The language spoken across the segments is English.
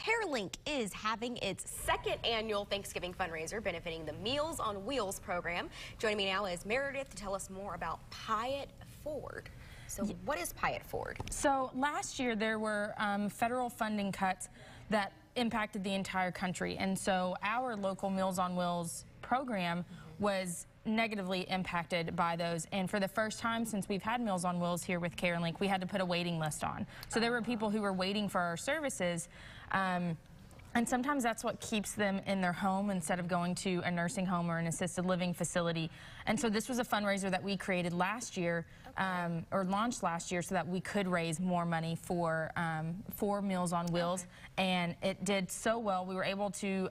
Carelink is having its second annual Thanksgiving fundraiser benefiting the Meals on Wheels program. Joining me now is Meredith to tell us more about It Foward. So what is It Foward? So last year there were federal funding cuts that impacted the entire country, and so our local Meals on Wheels program was negatively impacted by those. And for the first time since we've had Meals on Wheels here with Carelink, we had to put a waiting list on. So there were people who were waiting for our services, and sometimes that's what keeps them in their home instead of going to a nursing home or an assisted living facility. And so this was a fundraiser that we created last year, or launched last year, so that we could raise more money for Meals on Wheels. And it did so well. We were able to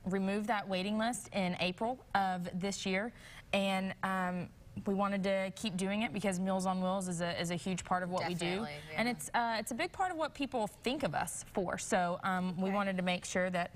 remove that waiting list in April of this year. And we wanted to keep doing it because Meals on Wheels is a huge part of what we do, yeah. and it's a big part of what people think of us for. So we wanted to make sure that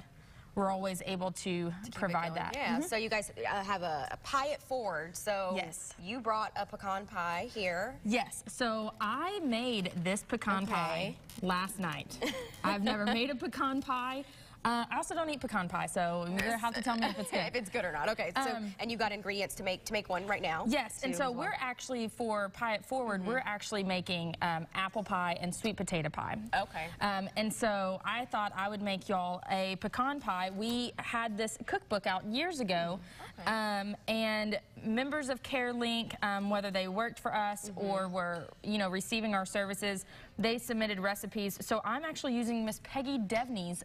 we're always able to provide that. Yeah. So you guys have a pie it forward. So yes, you brought a pecan pie here. Yes. So I made this pecan pie last night. I've never made a pecan pie. I also don't eat pecan pie, so you're gonna have to tell me if it's good. If it's good or not. Okay. So and you got ingredients to make one right now. Yes. And so we're actually, for It Foward, we're actually making apple pie and sweet potato pie. Okay. And so I thought I would make y'all a pecan pie. We had this cookbook out years ago, and members of Carelink, whether they worked for us or were, receiving our services, they submitted recipes. So I'm actually using Miss Peggy Devney's.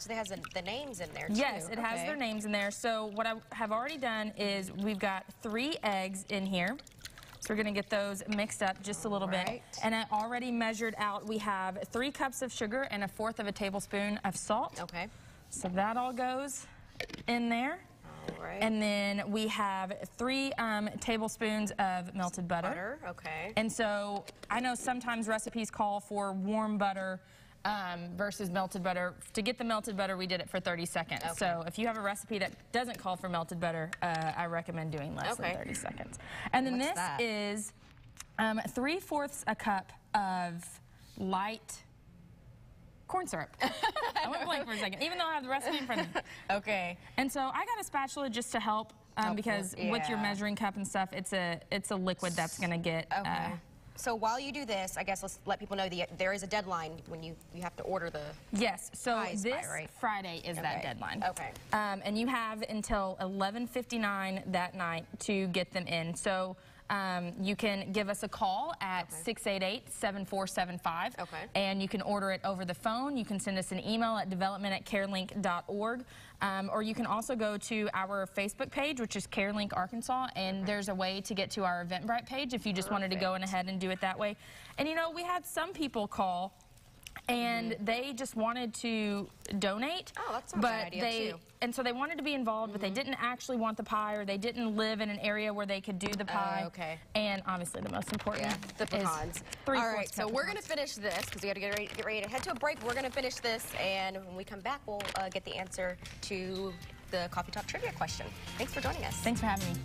So it has the names in there too. Yes, it has their names in there. So what I have already done is we've got 3 eggs in here. So we're going to get those mixed up just a little bit. And I already measured out, we have 3 cups of sugar and 1/4 of a tablespoon of salt. Okay. So that all goes in there. All right. And then we have 3 tablespoons of melted butter. Okay. And so I know sometimes recipes call for warm butter versus melted butter. To get the melted butter, we did it for 30 seconds. Okay. So if you have a recipe that doesn't call for melted butter, I recommend doing less than 30 seconds. And then this is 3/4 a cup of light corn syrup. I went blank for a second, even though I have the recipe in front of me. Okay. And so I got a spatula just to help, because with your measuring cup and stuff, it's a liquid that's going to get. So while you do this, I guess let's let people know there is a deadline when you have to order the pies this by, right? Friday is that deadline. Okay. And you have until 11:59 that night to get them in. So you can give us a call at 688-7475. Okay. And you can order it over the phone. You can send us an email at development@carelink.org. Or you can also go to our Facebook page, which is Carelink Arkansas, and there's a way to get to our Eventbrite page if you just wanted to go in ahead and do it that way. And we had some people call and they just wanted to donate. Oh, that's a good idea too. And so they wanted to be involved, but they didn't actually want the pie, or they didn't live in an area where they could do the pie. Okay. And obviously the most important the pecans. Is 3/4 All right, so we're pecans. going to finish this because we got to get ready to head to a break. We're going to finish this, and when we come back, we'll get the answer to the Coffee Talk Trivia question. Thanks for joining us. Thanks for having me.